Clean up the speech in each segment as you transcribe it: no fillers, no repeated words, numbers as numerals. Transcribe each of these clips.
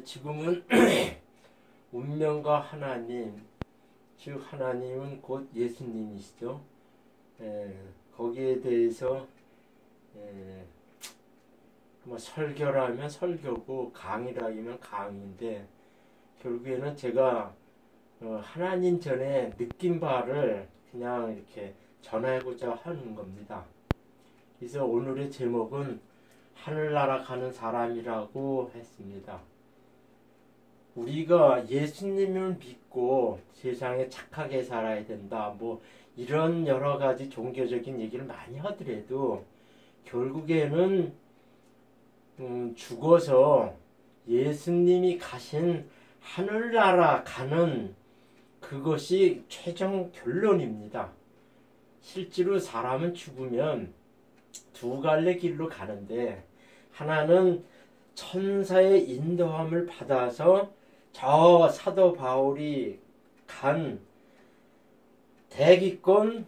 지금은 운명과 하나님, 즉 하나님은 곧 예수님이시죠. 거기에 대해서 뭐 설교라면 설교고 강의라면 강의인데, 결국에는 제가 하나님 전에 느낀 바를 그냥 이렇게 전하고자 하는 겁니다. 그래서 오늘의 제목은 하늘나라 가는 사람이라고 했습니다. 우리가 예수님을 믿고 세상에 착하게 살아야 된다, 뭐 이런 여러 가지 종교적인 얘기를 많이 하더라도 결국에는 죽어서 예수님이 가신 하늘나라 가는 그것이 최종 결론입니다. 실제로 사람은 죽으면 두 갈래 길로 가는데, 하나는 천사의 인도함을 받아서 저 사도 바울이 간 대기권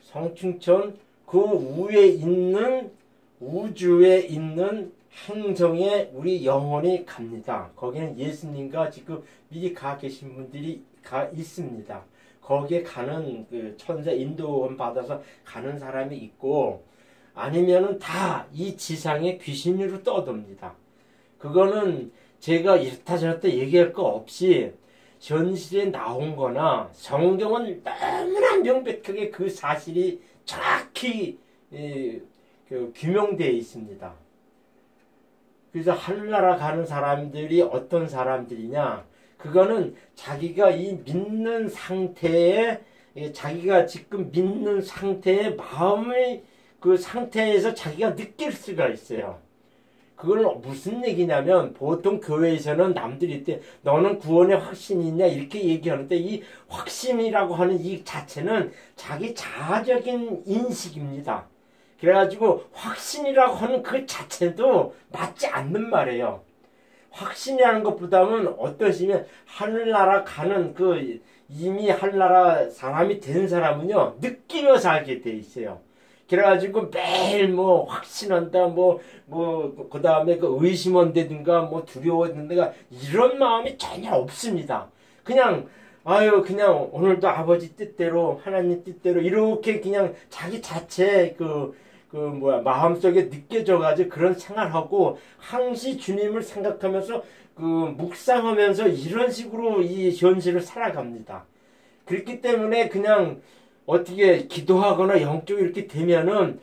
성층천 그 위에 있는 우주에 있는 행성에 우리 영혼이 갑니다. 거기는 예수님과 지금 미리 가 계신 분들이 가 있습니다. 거기에 가는 그 천사 인도함 받아서 가는 사람이 있고, 아니면은 다 이 지상에 귀신으로 떠돕니다. 그거는 제가 이렇다 저렇다 얘기할 거 없이 현실에 나온 거나 성경은 너무나 명백하게 그 사실이 정확히 규명되어 있습니다. 그래서 하늘나라 가는 사람들이 어떤 사람들이냐, 그거는 자기가 이 믿는 상태에, 자기가 지금 믿는 상태의 마음의 그 상태에서 자기가 느낄 수가 있어요. 그건 무슨 얘기냐면, 보통 교회에서는 남들이 때 너는 구원의 확신이 있냐 이렇게 얘기하는데, 이 확신이라고 하는 이 자체는 자기 자아적인 인식입니다. 그래가지고 확신이라고 하는 그 자체도 맞지 않는 말이에요. 확신이라는 것보다는 어떠시면 하늘나라 가는 그 이미 하늘나라 사람이 된 사람은요, 느끼며 살게 돼 있어요. 그래가지고 매일 뭐 확신한다, 그 다음에 그 의심한다든가, 뭐 두려워한다든가, 이런 마음이 전혀 없습니다. 그냥, 그냥 오늘도 아버지 뜻대로, 하나님 뜻대로, 이렇게 그냥 자기 자체 마음속에 느껴져가지고 그런 생활하고, 항시 주님을 생각하면서, 묵상하면서 이런 식으로 이 현실을 살아갑니다. 그렇기 때문에 그냥, 어떻게 기도하거나 영적으로 이렇게 되면은,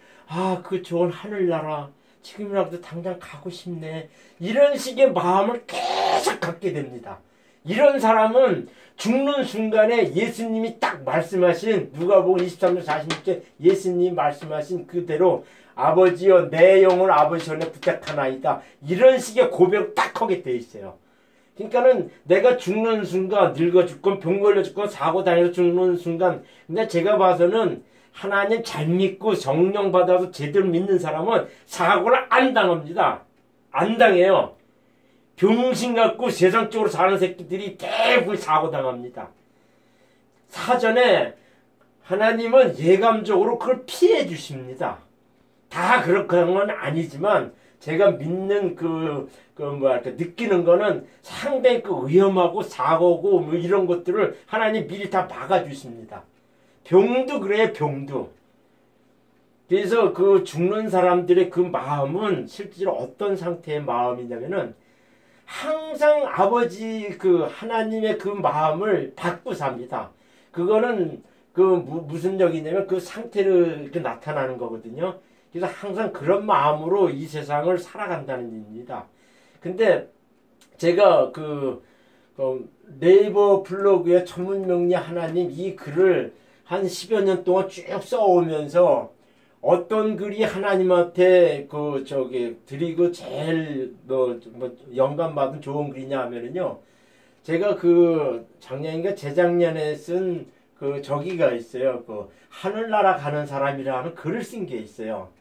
그 좋은 하늘나라 지금이라도 당장 가고 싶네, 이런 식의 마음을 계속 갖게 됩니다. 이런 사람은 죽는 순간에 예수님이 딱 말씀하신, 누가복음 23장 46절 예수님이 말씀하신 그대로 아버지여 내 영을 아버지 손에 부탁하나이다, 이런 식의 고백을 딱 하게 돼 있어요. 그러니까는 내가 죽는 순간, 늙어 죽건 병 걸려 죽건 사고 다녀서 죽는 순간, 근데 제가 봐서는 하나님 잘 믿고 성령 받아서 제대로 믿는 사람은 사고를 안 당합니다. 안 당해요. 병신 갖고 세상적으로 사는 새끼들이 대부분 사고 당합니다. 사전에 하나님은 예감적으로 그걸 피해 주십니다. 다 그렇게 한 건 아니지만, 제가 믿는 느끼는 거는 상당히 위험하고 사고고 뭐 이런 것들을 하나님 미리 다 막아주십니다. 병도 그래요, 병도. 그래서 그 죽는 사람들의 그 마음은 실제로 어떤 상태의 마음이냐면은, 항상 아버지 하나님의 그 마음을 받고 삽니다. 그거는 무슨 얘기냐면 그 상태를 나타나는 거거든요. 그래서 항상 그런 마음으로 이 세상을 살아간다는 얘기입니다. 근데 제가 네이버 블로그에 천문명리 하나님 이 글을 한 10여 년 동안 쭉 써오면서, 어떤 글이 하나님한테 드리고 제일 영감 받은 좋은 글이냐 하면은요, 제가 작년인가 재작년에 쓴 저기가 있어요. 하늘나라 가는 사람이라는 글을 쓴 게 있어요.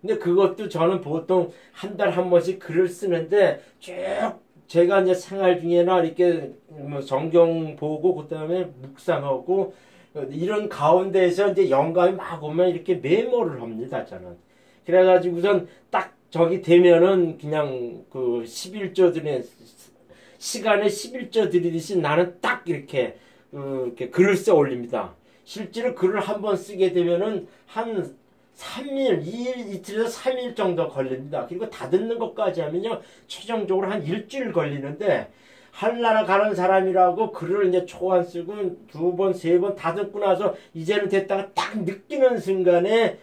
근데 그것도 저는 보통 한 달 한 번씩 글을 쓰는데, 쭉 제가 이제 생활 중에나 이렇게 성경 보고 그다음에 묵상하고 이런 가운데에서 이제 영감이 막 오면 이렇게 메모를 합니다, 저는. 그래가지고선 딱 저기 되면은 그냥 그 11조 드리 시간에 11조 드리듯이 나는 딱 이렇게 이렇게 글을 써 올립니다. 실제로 글을 한번 쓰게 되면은 한 3일, 2일, 이틀에서 3일 정도 걸립니다. 그리고 다듬는 것까지 하면요, 최종적으로 한 일주일 걸리는데, 한나라 가는 사람이라고 글을 이제 초안 쓰고 2번, 3번 다듬고 나서 이제는 됐다가 딱 느끼는 순간에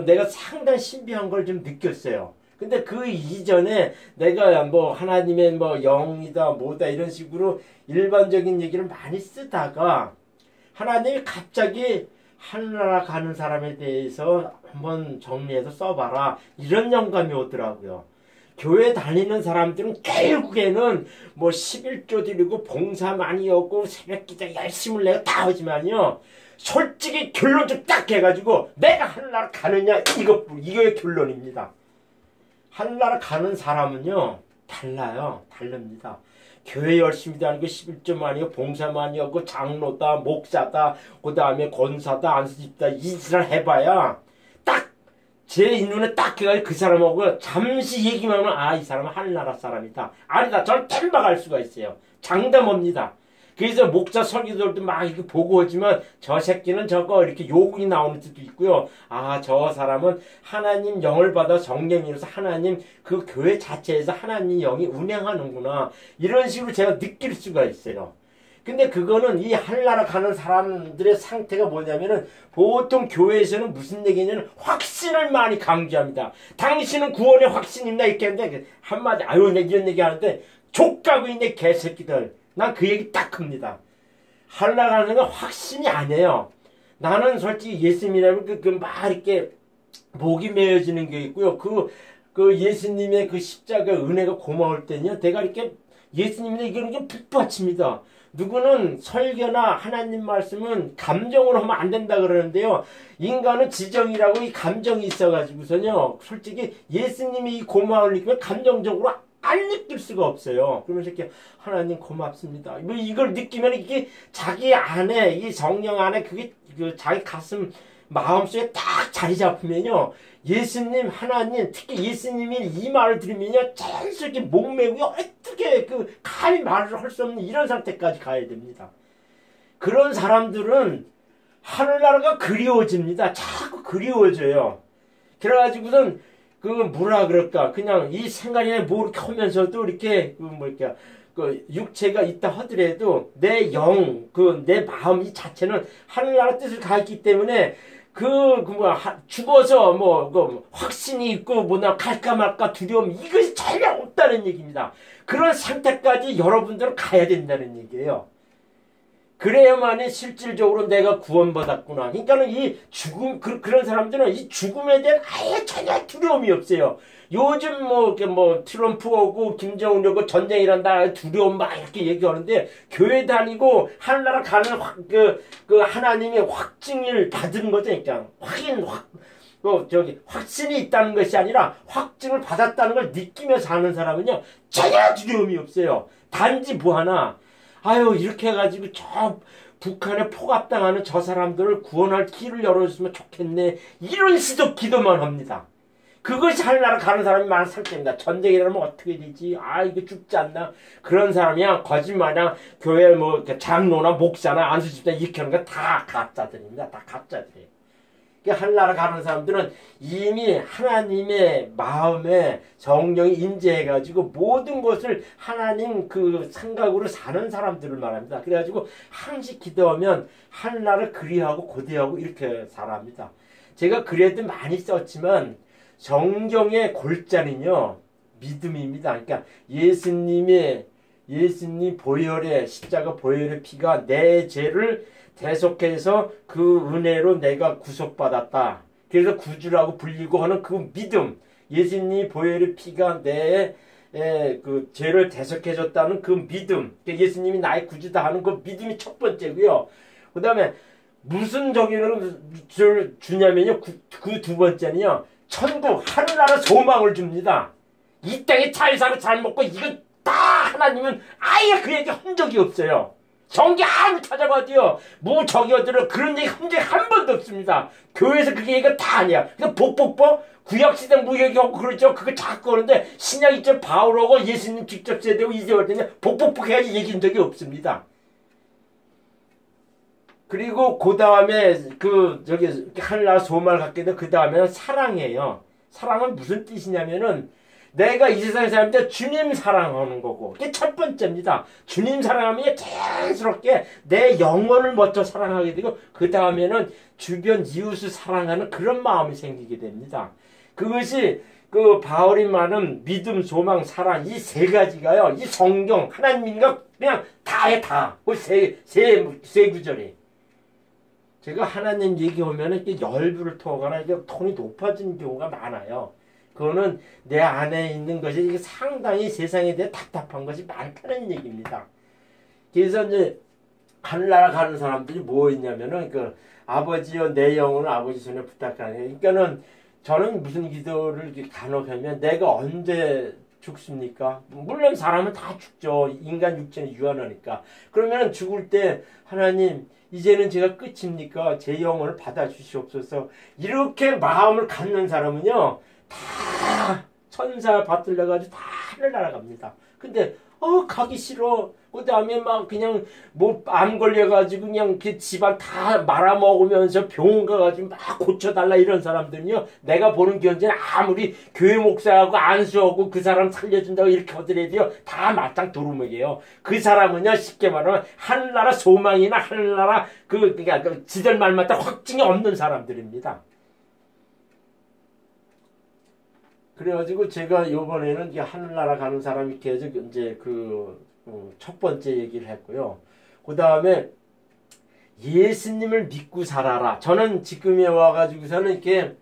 내가 상당히 신비한 걸 좀 느꼈어요. 근데 그 이전에 내가 뭐 하나님의 뭐 영이다 뭐다 이런 식으로 일반적인 얘기를 많이 쓰다가 하나님이 갑자기 하늘나라 가는 사람에 대해서 한번 정리해서 써봐라 이런 영감이 오더라고요. 교회 다니는 사람들은 결국에는 뭐 11조 드리고 봉사 많이 하고 새벽기도 열심을 내고 다 하지만요, 솔직히 결론 좀 딱 해가지고 내가 하늘나라 가느냐 이거의 결론입니다. 하늘나라 가는 사람은요 달라요. 다릅니다. 교회 열심히 다니고 11조 많이 하고 봉사 많이 하고 장로다 목사다 그 다음에 권사다 안수집다 이짓을 해봐야 딱 제 눈에 딱 해가지고 그 사람하고 잠시 얘기만 하면 이 사람은 하늘나라 사람이다. 아니다. 저를 템박할 수가 있어요. 장담합니다. 그래서 목사 설교들도 막 이렇게 보고 하지만 저 새끼는 저거 이렇게 욕이 나오는 때도 있고요. 저 사람은 하나님 영을 받아 성령이라서 하나님 그 교회 자체에서 하나님 영이 운행하는구나. 이런 식으로 제가 느낄 수가 있어요. 근데 그거는 이 하늘나라 가는 사람들의 상태가 뭐냐면은 보통 교회에서는 무슨 얘기냐면 확신을 많이 강조합니다. 당신은 구원의 확신입니다. 이렇게 하는데 한마디 이런 얘기 하는데 족가고 있네 개새끼들. 난 그 얘기 딱 합니다. 하늘나라 가는 건 확신이 아니에요. 나는 솔직히 예수님이라면 막 이렇게 목이 메어지는 게 있고요. 그 예수님의 그 십자가 은혜가 고마울 때는요. 내가 이렇게 예수님의 이거는 좀 북받칩니다. 누구는 설교나 하나님 말씀은 감정으로 하면 안 된다 그러는데요. 인간은 지정이라고 이 감정이 있어가지고서요. 솔직히 예수님이 이 고마움을 느끼면 감정적으로 안 느낄 수가 없어요. 그러면서 이렇게 하나님 고맙습니다. 뭐 이걸 느끼면 이게 자기 안에 이 성령 안에 그게 자기 가슴 마음속에 딱 자리 잡으면요. 예수님 하나님 특히 예수님이 이 말을 들으면요. 자연스럽게 목매고 어떻게 감히 말을 할 수 없는 이런 상태까지 가야 됩니다. 그런 사람들은 하늘나라가 그리워집니다. 자꾸 그리워져요. 그래가지고선 뭐라 그럴까 그냥 이 생각이나 뭐 이렇게 하면서도 이렇게 육체가 있다 하더라도 내 영 내 마음 이 자체는 하늘나라 뜻을 가했기 때문에 죽어서 확신이 있고 뭐나 갈까 말까 두려움 이것이 전혀 없다는 얘기입니다. 그런 상태까지 여러분들은 가야 된다는 얘기예요. 그래야만이 실질적으로 내가 구원받았구나. 그러니까는 이 죽음, 그런 사람들은 이 죽음에 대한 아예 전혀 두려움이 없어요. 요즘 트럼프하고 김정은하고 전쟁이란다, 두려움 막 이렇게 얘기하는데, 교회 다니고 하늘나라 가는 하나님의 확증을 받은 거죠. 그러니까 확신이 있다는 것이 아니라 확증을 받았다는 걸 느끼며 사는 사람은요, 전혀 두려움이 없어요. 단지 이렇게 해가지고 저 북한에 포갑당하는 저 사람들을 구원할 길을 열어줬으면 좋겠네. 이런 기도만 합니다. 그것이 하늘나라 가는 사람이 많은 상태입니다. 전쟁이라면 어떻게 되지? 이거 죽지 않나? 그런 사람이야 거짓말이야. 교회 장로나 목사나 안수집사 이렇게 하는 거 다 가짜들입니다. 다 가짜들이에요. 하늘나라 가는 사람들은 이미 하나님의 마음에 성령이 임재해가지고 모든 것을 하나님 생각으로 사는 사람들을 말합니다. 그래가지고 항상 기도하면 하늘나라를 그리워하고 고대하고 이렇게 살아합니다. 제가 글에도 많이 썼지만 성경의 골자는요 믿음입니다. 그러니까 예수님 보혈의 십자가 보혈의 피가 내 죄를 대속해서 그 은혜로 내가 구속받았다. 그래서 구주라고 불리고 하는 그 믿음. 예수님 보혈의 피가 내 죄를 대속해줬다는 그 믿음. 예수님이 나의 구주다 하는 그 믿음이 첫 번째고요. 그 다음에 무슨 적용을 주냐면요. 그 두 번째는요. 천국 하늘나라 소망을 줍니다. 이 땅에 잘 살고 잘 먹고 이거 다 하나님은 아예 그 얘기 한 적이 없어요. 성경 아무 찾아봐도요, 저기어들은 그런 얘기 한 번도 없습니다. 교회에서 그게 얘기가 다 아니야. 그러니까 복복복, 구약시대 무역이고 그러죠. 그거 자꾸 그러는데, 신약 이제 바울하고 예수님 직접 세대고 이제 올 때는 복복복 해야지 얘기한 적이 없습니다. 그리고 그 다음에 하늘나라 소망을 갖게 돼. 그 다음에는 사랑이에요. 사랑은 무슨 뜻이냐면은 내가 이 세상 사람들 주님 사랑하는 거고, 그게 첫 번째입니다. 주님 사랑하면 자연스럽게 내 영혼을 먼저 사랑하게 되고, 그 다음에는 주변 이웃을 사랑하는 그런 마음이 생기게 됩니다. 그것이 바울이 말하는 믿음, 소망, 사랑, 이 세 가지가요, 이 성경 하나님과 그냥 다에 다. 그 세 구절이. 제가 하나님 얘기하면은 열불을 토하거나 톤이 높아지는 경우가 많아요. 그거는 내 안에 있는 것이 상당히 세상에 대해 답답한 것이 많다는 얘기입니다. 그래서 이제 하늘나라 가는 사람들이 뭐 있냐면은 아버지여 내 영혼을 아버지 손에 부탁하네. 그러니까는 저는 무슨 기도를 간혹하면 내가 언제 죽습니까? 물론 사람은 다 죽죠. 인간 육체는 유한하니까. 그러면 죽을 때 하나님 이제는 제가 끝입니까? 제 영혼을 받아주시옵소서. 이렇게 마음을 갖는 사람은요, 다 천사 받들려가지고 다 하늘나라 갑니다. 근데 가기 싫어. 그 다음에 막 그냥 암 걸려가지고 그냥 집안 다 말아먹으면서 병원 가가지고 막 고쳐달라 이런 사람들은요, 내가 보는 견제는 아무리 교회 목사하고 안수하고 그 사람 살려준다고 이렇게 하더라도요, 다 마땅 도루묵이에요. 그 사람은요, 쉽게 말하면 하늘나라 소망이나 하늘나라 그러니까 지들 말마다 확증이 없는 사람들입니다. 그래가지고 제가 요번에는 하늘나라 가는 사람이 계속 이제 첫 번째 얘기를 했고요. 그 다음에 예수님을 믿고 살아라. 저는 지금에 와가지고서는 이렇게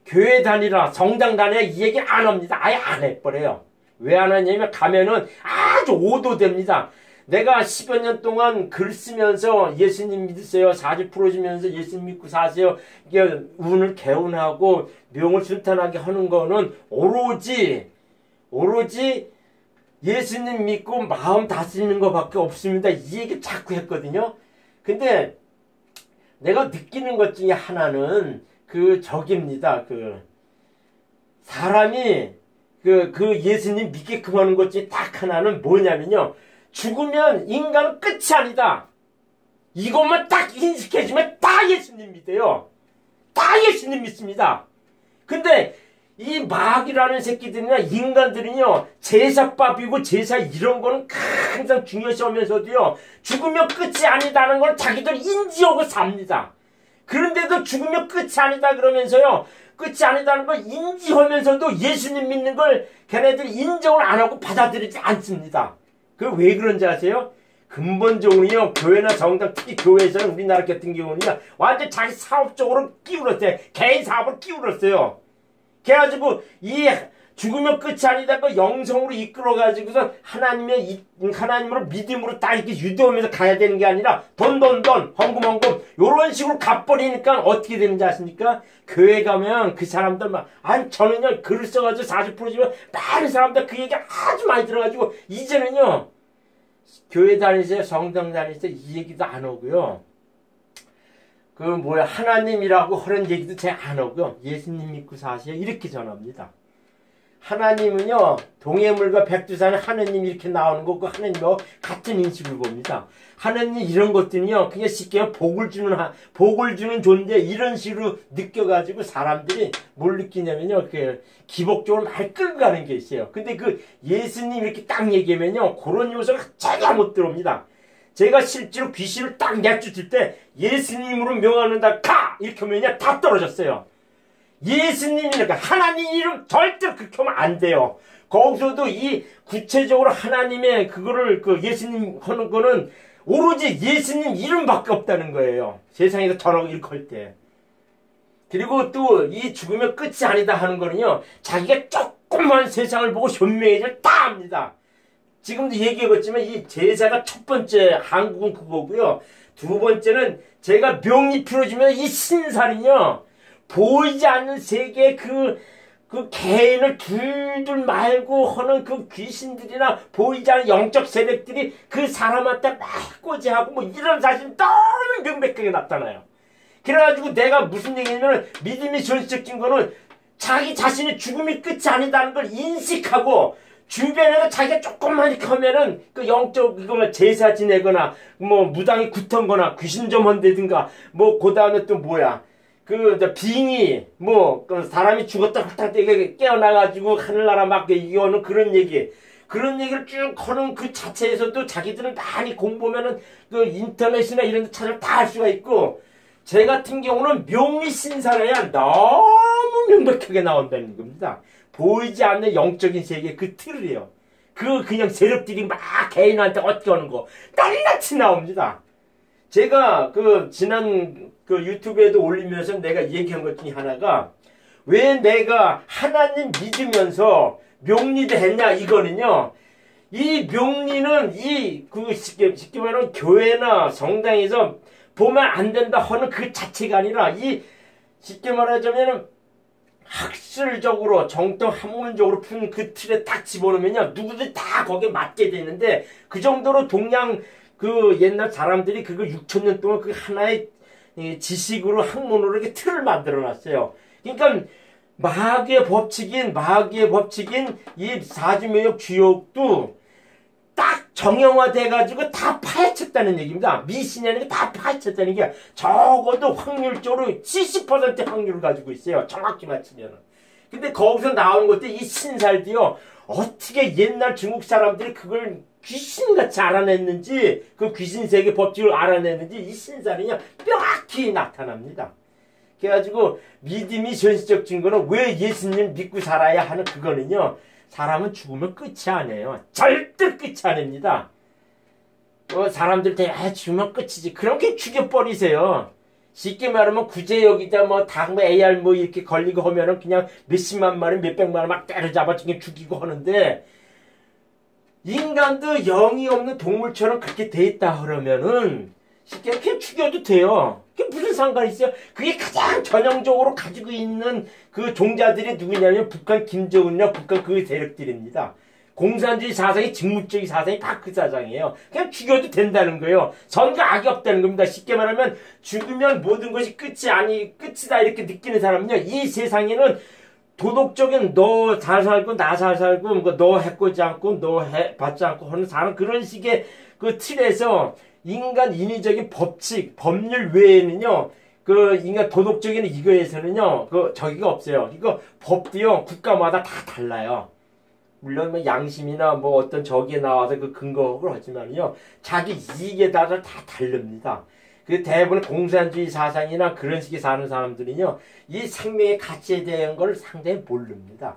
교회 다니라, 성당 다니라 이 얘기 안 합니다. 아예 안 해버려요. 왜 안 하냐면 가면은 아주 오도됩니다. 내가 10여 년 동안 글 쓰면서 예수님 믿으세요. 40 풀어주면서 예수님 믿고 사세요. 이게 운을 개운하고 명을 순탄하게 하는 거는 오로지 예수님 믿고 마음 다스리는 것밖에 없습니다. 이 얘기 자꾸 했거든요. 근데 내가 느끼는 것 중에 하나는 적입니다. 사람이 예수님 믿게끔 하는 것 중에 딱 하나는 뭐냐면요. 죽으면 인간은 끝이 아니다. 이것만 딱 인식해주면 다 예수님 믿어요. 다 예수님 믿습니다. 근데 이 마귀라는 새끼들이나 인간들은요, 제사밥이고 제사 이런 거는 항상 중요시하면서도요, 죽으면 끝이 아니다는 걸 자기들 인지하고 삽니다. 그런데도 죽으면 끝이 아니다 그러면서요, 끝이 아니다는 걸 인지하면서도 예수님 믿는 걸 걔네들이 인정을 안 하고 받아들이지 않습니다. 왜 그런지 아세요? 근본적으로요, 교회나 정당, 특히 교회에서는 우리나라 같은 경우는요, 완전 자기 사업적으로 끼울었어요. 개인 사업을 끼울었어요. 그래가지고 이 죽으면 끝이 아니다 그 영성으로 이끌어가지고서 하나님으로 믿음으로 딱 이렇게 유도하면서 가야 되는 게 아니라 돈 헌금 요런 식으로 갚버리니까 어떻게 되는지 아십니까? 교회 가면 그 사람들 저는요 글을 써가지고 40%지만 많은 사람들 그 얘기 아주 많이 들어가지고 이제는요 교회 다니세요, 성당 다니세요 이 얘기도 안 하고요. 하나님이라고 하는 얘기도 잘 안 하고요. 예수님 믿고 사세요. 이렇게 전합니다. 하나님은요, 동해물과 백두산에 하느님 이렇게 나오는 거, 하느님과 같은 인식을 봅니다. 하느님 이런 것들은요, 그냥 쉽게 복을 주는 존재, 이런 식으로 느껴가지고 사람들이 뭘 느끼냐면요, 기복적으로 많이 끌고 가는 게 있어요. 근데 예수님 이렇게 딱 얘기하면요, 그런 요소가 전혀 못 들어옵니다. 제가 실제로 귀신을 딱 내쫓을 때 예수님으로 명하는다 이렇게 하면요 다 떨어졌어요. 예수님이니까 하나님 이름 절대로 그렇게 하면 안 돼요. 거기서도 이 구체적으로 하나님의 그거를 예수님 하는 거는 오로지 예수님 이름밖에 없다는 거예요. 세상에서 전하고 일컬 때. 그리고 또 이 죽으면 끝이 아니다 하는 거는요, 자기가 조금만 세상을 보고 현명해질 다 합니다. 지금도 얘기해봤지만 이 제사가 첫 번째 한국은 그거고요. 두 번째는 제가 명리 풀어주면 이 신살이요, 보이지 않는 세계의 그 개인을 둘둘 말고 하는 그 귀신들이나 보이지 않는 영적 세력들이 그 사람한테 막 꼬지하고 뭐 이런 사실이 너무 명백하게 나타나요. 그래가지고 내가 무슨 얘기냐면 믿음이 전시적인 거는 자기 자신의 죽음이 끝이 아니다는 걸 인식하고 주변에서 자기가 조금만 이렇게 하면은 그 영적 이거 제사 지내거나 뭐 무당이 굿턴거나 귀신 좀 한다든가 뭐 그 다음에 또 뭐야 그 빙의 뭐 그 사람이 죽었다 훌딱 깨어나가지고 하늘나라 막 이겨오는 그런 얘기를 쭉 하는 그 자체에서도 자기들은 많이 공부하면은 그 인터넷이나 이런 데 찾아서 다 할 수가 있고 제 같은 경우는 명리신사라야 너무 명백하게 나온다는 겁니다. 보이지 않는 영적인 세계 그 틀이에요. 그냥 세력들이 막 개인한테 어떻게 하는 거 낱낱이 나옵니다. 제가 그 지난 그 유튜브에도 올리면서 내가 얘기한 것 중에 하나가 왜 내가 하나님 믿으면서 명리도 했냐 이거는요. 이 명리는 쉽게 말하면 교회나 성당에서 보면 안 된다 하는 그 자체가 아니라 쉽게 말하자면은 학술적으로 정통 학문적으로 푼 그 틀에 딱 집어넣으면요 누구든 다 거기에 맞게 되는데 그 정도로 동양 그 옛날 사람들이 그거 6,000년 동안 그 하나의 지식으로 학문으로 이렇게 틀을 만들어 놨어요. 그러니까 마귀의 법칙인 이 사주명역 주역도 딱 정형화돼가지고 다 파헤쳤다는 얘기입니다. 미신이라는 게 다 파헤쳤다는 게 적어도 확률적으로 70% 확률을 가지고 있어요. 정확히 맞추면은. 근데 거기서 나오는 것도 이 신살도요. 어떻게 옛날 중국 사람들이 그걸 귀신같이 알아냈는지 그 귀신세계 법칙을 알아냈는지 이 신살이요. 명확히 나타납니다. 그래가지고 믿음이 현실적 증거는 왜 예수님 믿고 살아야 하는 그거는요. 사람은 죽으면 끝이 아니에요. 절대 끝이 아닙니다. 사람들 다 죽으면 끝이지. 그렇게 죽여버리세요. 쉽게 말하면 구제역이다 뭐 AR 뭐 이렇게 걸리고 하면은 그냥 몇십만 마리 몇백만 마리 막 때려잡아 죽이고 하는데 인간도 영이 없는 동물처럼 그렇게 돼 있다 그러면은 쉽게 그냥 죽여도 돼요. 그게 무슨 상관이 있어요? 그게 가장 전형적으로 가지고 있는 그 종자들이 누구냐면 북한 김정은이나 북한 그 세력들입니다. 공산주의 사상이 직무주의 사상이 다 그 사상이에요. 그냥 죽여도 된다는 거예요. 선과 악이 없다는 겁니다. 쉽게 말하면 죽으면 모든 것이 끝이다 이렇게 느끼는 사람은요. 이 세상에는 도덕적인 너 잘 살고 나 잘 살고 뭐 너 해코지 않고 너 받지 않고 하는 사람 그런 식의 그 틀에서 인간 인위적인 법칙, 법률 외에는요, 그 인간 도덕적인 이거에서는요, 저기가 없어요. 이거 법도요, 국가마다 다 달라요. 물론 뭐 양심이나 뭐 어떤 저기에 나와서 그 근거를 하지만요, 자기 이익에 따라 다 다릅니다. 그 대부분 공산주의 사상이나 그런 식의 사는 사람들은요, 이 생명의 가치에 대한 걸 상당히 모릅니다.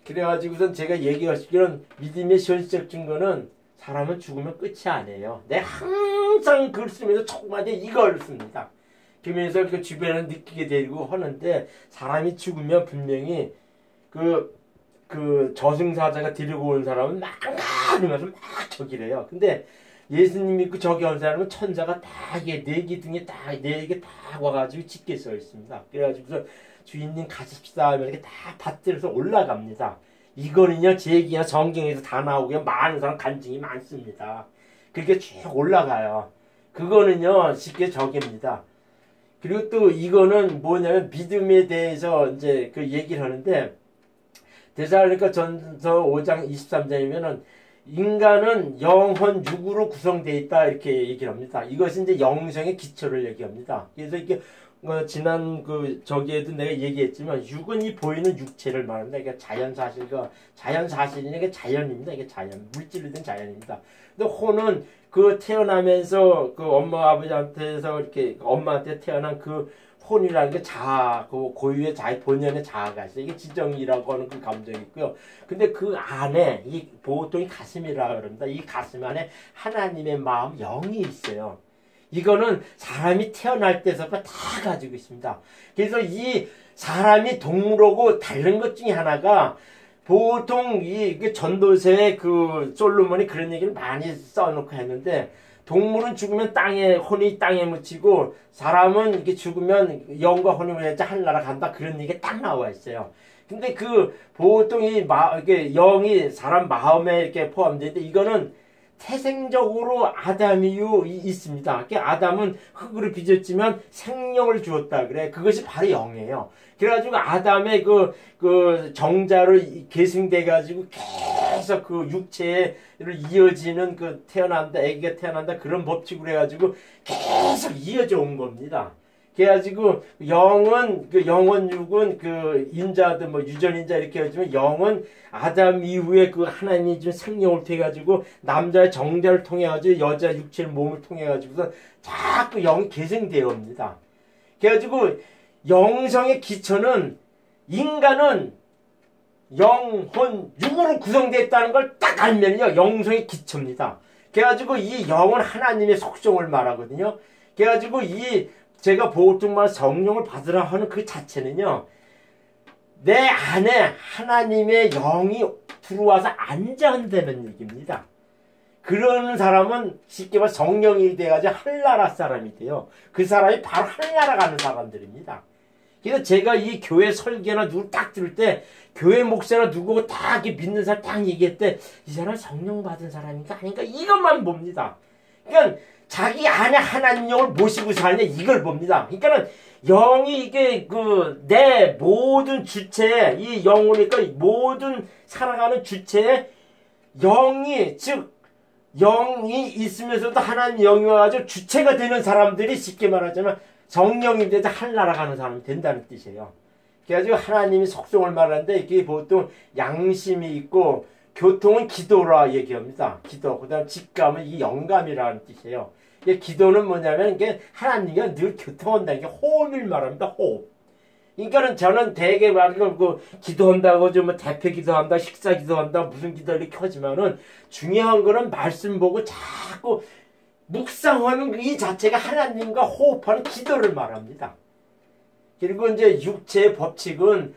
그래가지고선 제가 얘기하시기로는 믿음의 현실적 증거는 사람은 죽으면 끝이 아니에요. 내가 항상 글 쓰면서 초반에 이걸 씁니다. 그러면서 그 주변을 느끼게 되고 하는데 사람이 죽으면 분명히 그 저승사자가 데리고 온 사람은 막 가면서 막 저기래요. 근데 예수님이 그 저기 온 사람은 천사가 다 이게 네 기둥에 다 네 개 다 와가지고 짙게 써 있습니다. 그래가지고서 주인님 가십시다 하면 이렇게 다 받들어서 올라갑니다. 이거는요, 제 얘기나 성경에서 다 나오고요, 많은 사람 간증이 많습니다. 그렇게 쭉 올라가요. 그거는요, 쉽게 저깁니다. 그리고 또 이거는 뭐냐면 믿음에 대해서 이제 그 얘기를 하는데, 데살로니가 전서 5장 23절이면은 인간은 영혼 육으로 구성되어 있다 이렇게 얘기를 합니다. 이것이 이제 영성의 기초를 얘기합니다. 그래서 이게 지난 저기에도 내가 얘기했지만 육은 이 보이는 육체를 말합니다. 이게 자연사실이니까 이게 자연입니다. 이게 자연, 물질로 된 자연입니다. 근데 혼은 그 태어나면서 그 엄마 아버지한테서 이렇게 엄마한테 태어난 그 혼이라는 게 그 고유의 본연의 자아가 있어요. 이게 지정이라고 하는 그 감정이 있고요. 근데 그 안에 보통 가슴이라고 그럽니다. 이 가슴 안에 하나님의 마음, 영이 있어요. 이거는 사람이 태어날 때서부터 다 가지고 있습니다. 그래서 이 사람이 동물하고 다른 것 중에 하나가 보통 전도서에 그 솔로몬이 그런 얘기를 많이 써놓고 했는데 동물은 죽으면 혼이 땅에 묻히고 사람은 이렇게 죽으면 영과 혼이 묻혀서 하늘나라 간다. 그런 얘기가 딱 나와 있어요. 근데 보통 이게 영이 사람 마음에 이렇게 포함되는데 이거는 태생적으로 아담 이유 있습니다. 아담은 흙으로 빚었지만 생명을 주었다 그래. 그것이 바로 영이에요. 그래가지고 아담의 그 정자로 계승돼가지고 계속 그 육체를 이어지는 아기가 태어난다 그런 법칙으로 해가지고 계속 이어져 온 겁니다. 그래가지고 영은 영원육은 인자들 유전인자 이렇게 하지만 영은 아담 이후에 하나님이 준 생명을 통해 가지고 남자의 정자를 통해 가지고 여자 육체를 몸을 통해 가지고서 자꾸 영이 계승되어 옵니다. 그래가지고 영성의 기초는 인간은 영혼 육으로 구성되어 걸 딱 알면요 영성의 기초입니다. 그래가지고 이 영은 하나님의 속성을 말하거든요. 그래가지고 제가 보통 말 성령을 받으라 하는 그 자체는요, 내 안에 하나님의 영이 들어와서 앉아한다는 얘기입니다. 그런 사람은 쉽게 말해 성령이 돼가지고 하늘나라 사람이 돼요. 그 사람이 바로 하늘나라 가는 사람들입니다. 그래서 제가 이 교회 설교나 누구 딱 들을 때 교회 목사나 누구 딱 이렇게 믿는 사람 딱 얘기할 때 이 사람 성령 받은 사람인가 아닌가 이것만 봅니다. 그러니까 자기 안에 하나님 영을 모시고 사느냐 이걸 봅니다. 그러니까는 영이 이게 내 모든 주체에 이 영이니까 모든 살아가는 주체에 영이 있으면서도 하나님 영이 와가지고 주체가 되는 사람들이 쉽게 말하자면 성령이 돼서 하늘나라 가는 사람이 된다는 뜻이에요. 그래가지고 하나님이 속성을 말하는데 이게 보통 양심이 있고 교통은 기도라 얘기합니다. 기도. 그 다음 직감은 이 영감이라는 뜻이에요. 기도는 뭐냐면 이게 하나님과 늘 교통한다는 게 호흡을 말합니다. 호흡. 그러니까는 저는 되게 말고 기도한다고 좀 대표 기도한다, 식사 기도한다, 무슨 기도 이렇게 하지만은 중요한 거는 말씀 보고 자꾸 묵상하는 이 자체가 하나님과 호흡하는 기도를 말합니다. 그리고 이제 육체의 법칙은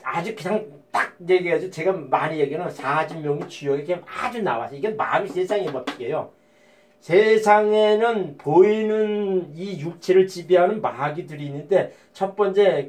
아주 그냥 딱 얘기해서 제가 많이 얘기하는 40명의 주역이 그냥 아주 나와서 이게 마음이 세상의 법칙이에요. 세상에는 보이는 이 육체를 지배하는 마귀들이 있는데 첫 번째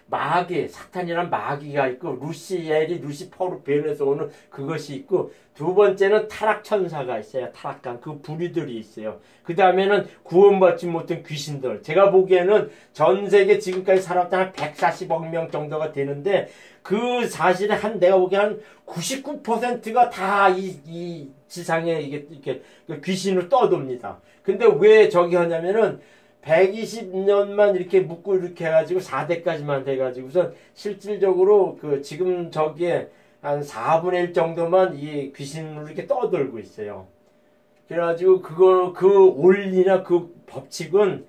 마귀, 사탄이란 마귀가 있고 루시퍼로 변해서 오는 그것이 있고 두 번째는 타락천사가 있어요. 타락한 부류들이 있어요. 그 다음에는 구원받지 못한 귀신들. 제가 보기에는 전 세계 지금까지 살았던 한 140억 명 정도가 되는데 그 사실에 내가 보기에 한 99%가 다 이 지상에 이렇게 귀신을 떠돕니다. 근데 왜 저기 하냐면은 120년만 이렇게 묶고 이렇게 해가지고 4대까지만 돼가지고선 실질적으로 지금 저기에 한 4분의 1 정도만 이 귀신으로 이렇게 떠돌고 있어요. 그래가지고 원리나 법칙은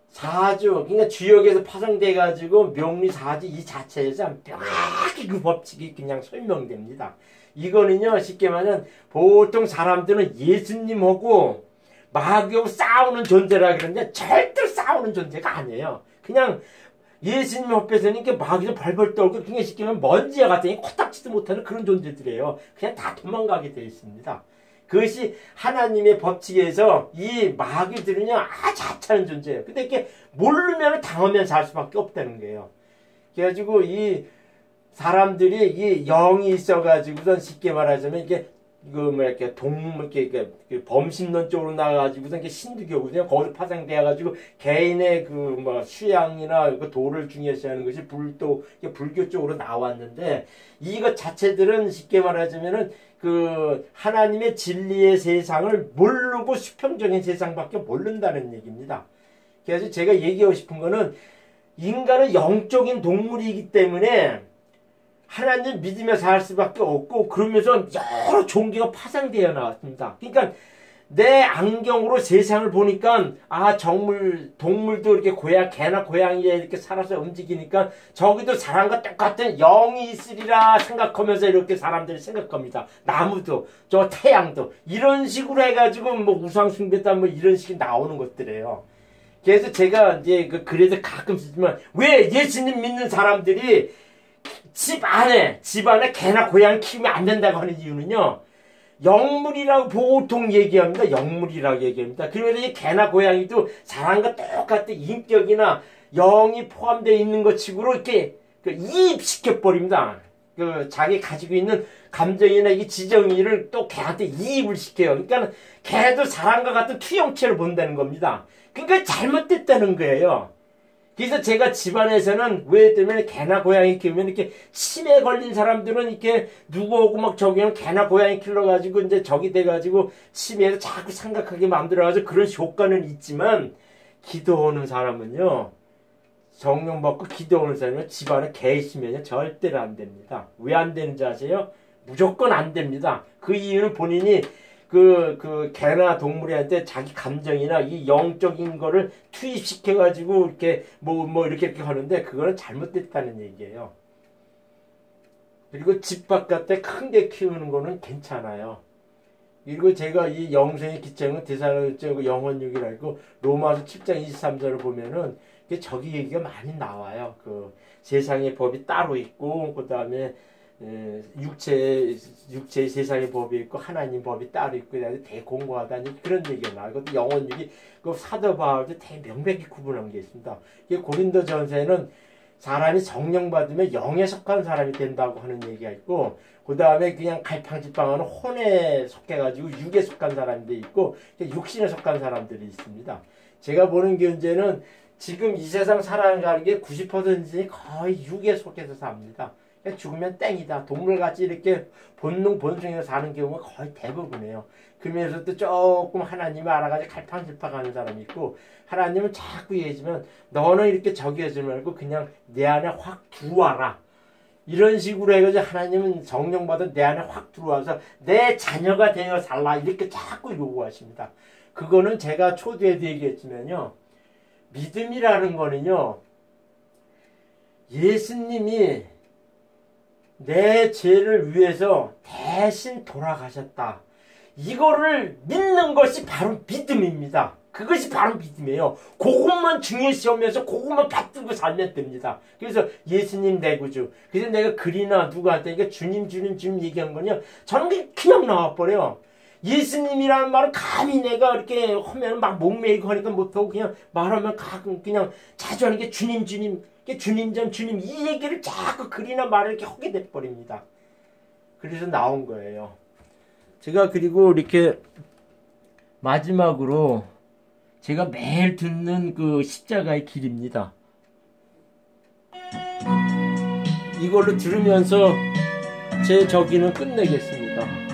사주, 그러니까 주역에서 파생돼가지고 명리사주 이 자체에서 명확히 법칙이 그냥 설명됩니다. 이거는요, 쉽게 말하면 보통 사람들은 예수님하고 마귀하고 싸우는 존재라 그러는데 절대로 싸우는 존재가 아니에요. 그냥 예수님 옆에서는 이렇게 마귀도 벌벌 떨고 그냥 쉽게 말하면 먼지와 같은 코딱지도 못하는 그런 존재들이에요. 그냥 다 도망가게 되어 있습니다. 그것이 하나님의 법칙에서 이 마귀들은요 아주 하찮은 존재예요. 근데 이렇게 모르면 당하면 살 수밖에 없다는 거예요. 그래가지고 이 사람들이 이 영이 있어가지고선 쉽게 말하자면 이게 범신론 쪽으로 나가가지고선 이게 신두교거든요. 거기서 파생돼가지고 개인의 수양이나 도를 중요시하는 것이 불교 쪽으로 나왔는데 이것 자체들은 쉽게 말하자면은 하나님의 진리의 세상을 모르고 수평적인 세상밖에 모른다는 얘기입니다. 그래서 제가 얘기하고 싶은 거는 인간은 영적인 동물이기 때문에 하나님 믿으며 살 수밖에 없고 그러면서 여러 종교가 파생되어 나왔습니다. 그러니까 내 안경으로 세상을 보니까 동물도 이렇게 개나 고양이에 이렇게 살아서 움직이니까 저기도 사람과 똑같은 영이 있으리라 생각하면서 이렇게 사람들이 생각합니다. 나무도 저 태양도 이런 식으로 해가지고 우상 숭배다 이런 식이 나오는 것들이에요. 그래서 제가 이제 그래서 가끔 쓰지만 왜 예수님 믿는 사람들이 집 안에 개나 고양이 키우면 안 된다고 하는 이유는요. 영물이라고 보통 얘기합니다. 영물이라고 얘기합니다. 그러면서 이 개나 고양이도 사람과 똑같은 인격이나 영이 포함되어 있는 것 식으로 이렇게 이입시켜버립니다. 자기 가지고 있는 감정이나 이 지정의를 또 개한테 이입을 시켜요. 그러니까 개도 사람과 같은 투영체를 본다는 겁니다. 그러니까 잘못됐다는 거예요. 그래서 제가 집안에서는 왜 때문에 개나 고양이 키우면 이렇게 치매 걸린 사람들은 이렇게 누구 오고 막 저기는 개나 고양이 길러가지고 이제 적이 돼가지고 치매에서 자꾸 생각하게 만들어가지고 그런 효과는 있지만 기도하는 사람은요, 성령 받고 기도하는 사람은 집안에 개 있으면 절대로 안 됩니다. 왜 안 되는지 아세요? 무조건 안 됩니다. 그 이유는 본인이 개나 동물한테 자기 감정이나 이 영적인 거를 투입시켜가지고 이렇게 이렇게 하는데 그거는 잘못됐다는 얘기예요. 그리고 집 바깥에 큰 개 키우는 거는 괜찮아요. 그리고 제가 이 영생의 기초는 대사로적 영혼육이라고 로마서 7장 23절을 보면은 저기 얘기가 많이 나와요. 세상의 법이 따로 있고, 그 다음에 육체의 세상의 법이 있고 하나님 법이 따로 있고 대공고하다니 그런 얘기가 나와요. 그것도 영혼육이 사도 바울도 명백히 구분한 게 있습니다. 고린도전서에는 사람이 성령 받으면 영에 속한 사람이 된다고 하는 얘기가 있고, 그 다음에 그냥 갈팡질팡하는 혼에 속해가지고 육에 속한 사람들이 있고 육신에 속한 사람들이 있습니다. 제가 보는 견제는 지금 이 세상 살아가는 게 90%는 거의 육에 속해서 삽니다. 죽으면 땡이다. 동물같이 이렇게 본성에서 사는 경우가 거의 대부분이에요. 그러면서도 조금 하나님을 알아가지고 갈팡질팡하는 사람이 있고, 하나님은 자꾸 얘기하지만 너는 이렇게 저기하지 말고 그냥 내 안에 확 들어와라. 이런 식으로 해가지고 하나님은 성령 받은 내 안에 확 들어와서 내 자녀가 되어 살라. 이렇게 자꾸 요구하십니다. 그거는 제가 초대에도 얘기했지만요. 믿음이라는 거는요. 예수님이 내 죄를 위해서 대신 돌아가셨다. 이거를 믿는 것이 바로 믿음입니다. 그것이 바로 믿음이에요. 그것만 중요시하면서 그것만 받들고 살면 됩니다. 그래서 예수님 내 구주. 그래서 내가 글이나 누구한테 이게 주님 얘기한 거냐? 저는 그냥 나와버려요. 예수님이라는 말은 감히 내가 이렇게 하면 막 목매이고 하니까 못하고 그냥 말하면 가끔 그냥 자주 하는 게 주님 주님 이 얘기를 자꾸 글이나 말을 이렇게 하게 돼버립니다. 그래서 나온 거예요. 제가 그리고 이렇게 마지막으로 제가 매일 듣는 십자가의 길입니다. 이걸로 들으면서 제 저기는 끝내겠습니다.